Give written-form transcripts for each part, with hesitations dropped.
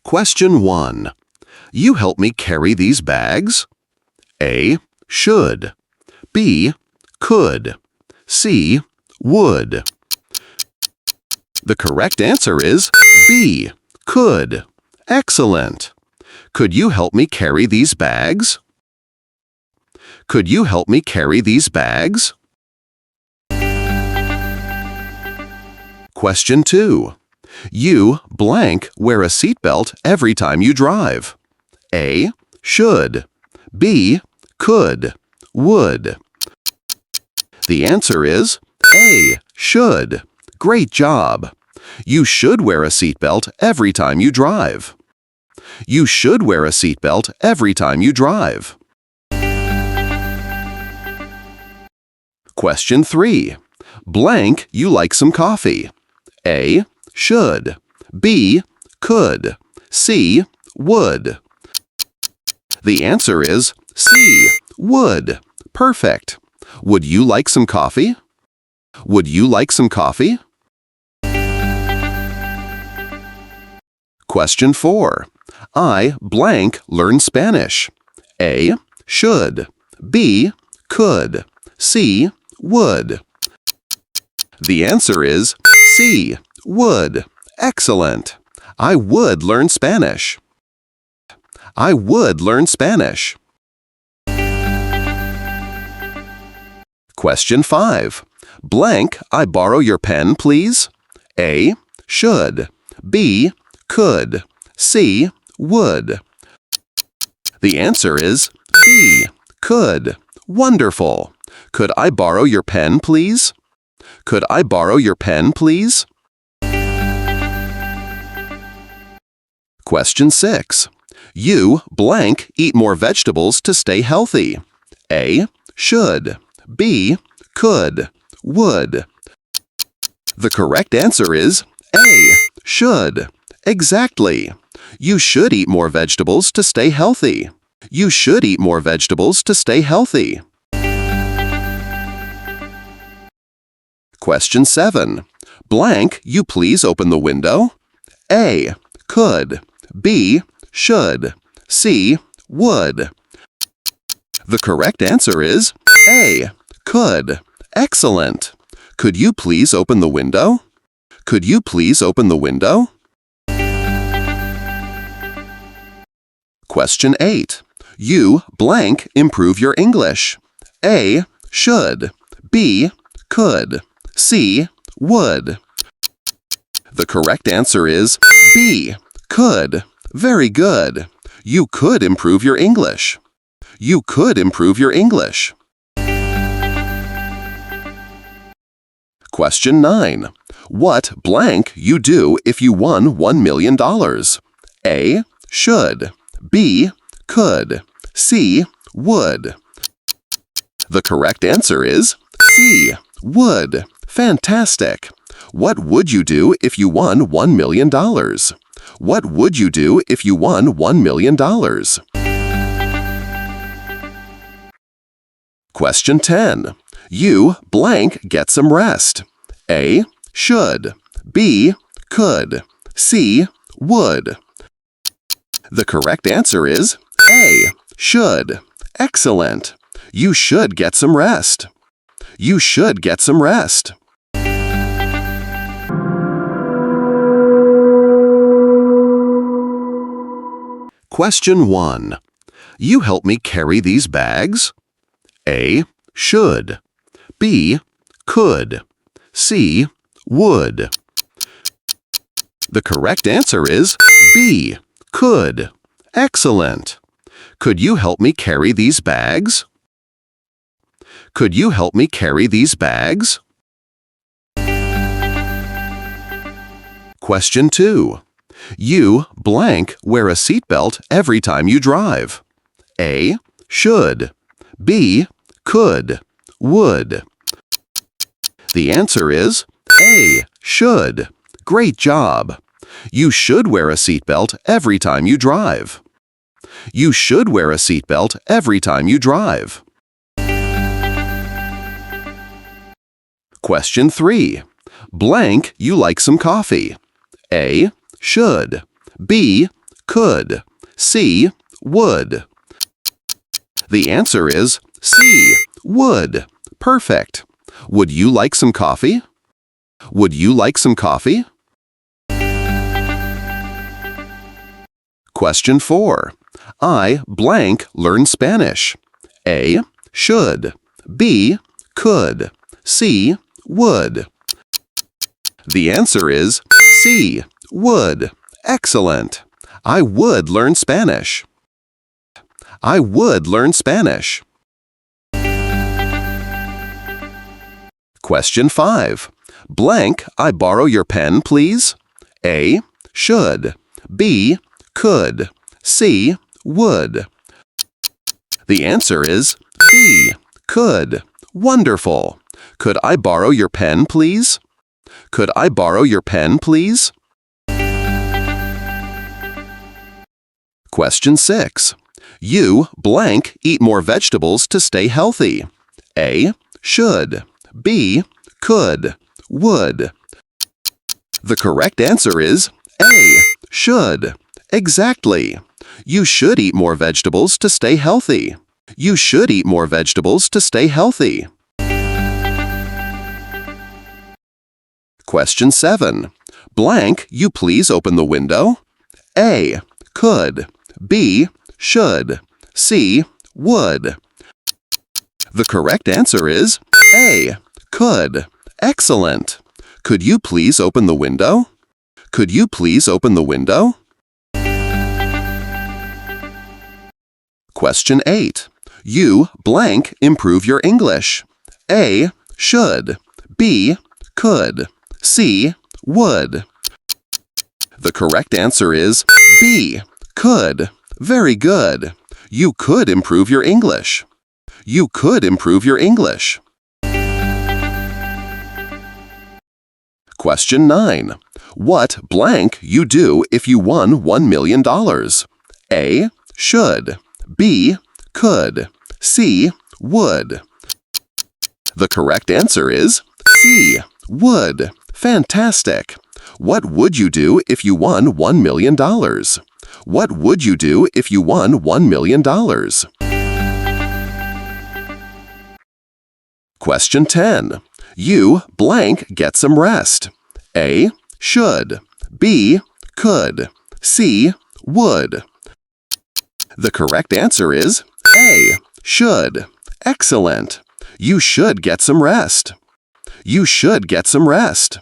Question 1. You help me carry these bags? A. Should. B. Could. C. Would. The correct answer is B. Could. Excellent. Could you help me carry these bags? Could you help me carry these bags? Question 2. You blank wear a seatbelt every time you drive. A. Should. B. Could. Would. The answer is A. Should. Great job. You should wear a seatbelt every time you drive. You should wear a seatbelt every time you drive. Question 3. Blank, you like some coffee. A. Should. B. Could. C. Would. The answer is C. Would. Perfect. Would you like some coffee? Would you like some coffee? Question 4. I blank learn Spanish. A. Should. B. Could. C. Would. The answer is C. Would. Excellent. I would learn Spanish. I would learn Spanish. Question 5. Blank, I borrow your pen, please? A. Should. B. Could. C. Would. The answer is B. Could. Wonderful. Could I borrow your pen, please? Could I borrow your pen, please? Question 6. You blank eat more vegetables to stay healthy. A. Should. B. Could. Would. The correct answer is A. Should. Exactly. You should eat more vegetables to stay healthy. You should eat more vegetables to stay healthy. Question 7. Blank, you please open the window? A. Could. B. Should. C. Would. The correct answer is A. Could. Excellent. Could you please open the window? Could you please open the window? Question 8. You blank improve your English. A. Should. B. Could. C. Would. The correct answer is B. Could. Very good. You could improve your English. You could improve your English. Question 9. What blank you do if you won $1 million? A. Should. B. Could. C. Would. The correct answer is C. Would. Fantastic. What would you do if you won $1 million? What would you do if you won $1 million? Question 10. You blank get some rest. A. Should. B. Could. C. Would. The correct answer is A. Should. Excellent. You should get some rest. You should get some rest. Question 1. You help me carry these bags? A. Should. B. Could. C. Would. The correct answer is B. Could. Excellent. Could you help me carry these bags? Could you help me carry these bags? Question 2. You blank wear a seatbelt every time you drive. A. Should. B. Could. Would. The answer is A. Should. Great job. You should wear a seatbelt every time you drive. You should wear a seatbelt every time you drive. Question 3. Blank, you like some coffee. A. Should. B. could. C, would. The answer is C, would. Perfect. Would you like some coffee? Would you like some coffee? Question 4. I blank learn Spanish. A, should. B, could. C, would. The answer is C, would. Excellent. I would learn Spanish. I would learn Spanish. Question 5. Blank, I borrow your pen, please? A, should. B, could. C, would. The answer is B, could. Wonderful. Could I borrow your pen, please? Could I borrow your pen, please? Question 6. You blank eat more vegetables to stay healthy. A, should. B, could. Would. The correct answer is A, should. Exactly. You should eat more vegetables to stay healthy. You should eat more vegetables to stay healthy. Question 7. Blank, you please open the window? A, could. B, should. C, would. The correct answer is A, could. Excellent. Could you please open the window? Could you please open the window? Question 8. You blank improve your English. A, should. B, could. C, would. The correct answer is B, could. Very good. You could improve your English. You could improve your English. Question 9. What blank you do if you won $1 million? A, should. B, could. C, would. The correct answer is C, would. Fantastic. What would you do if you won $1 million? What would you do if you won $1 million? Question 10. You blank get some rest. A, should. B, could. C, would. The correct answer is A, should. Excellent. You should get some rest. You should get some rest.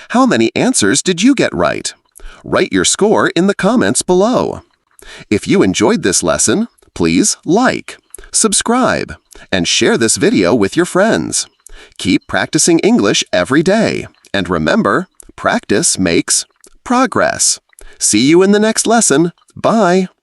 How many answers did you get right? Write your score in the comments below. If you enjoyed this lesson, please like, subscribe, and share this video with your friends. Keep practicing English every day. And remember, practice makes progress. See you in the next lesson. Bye.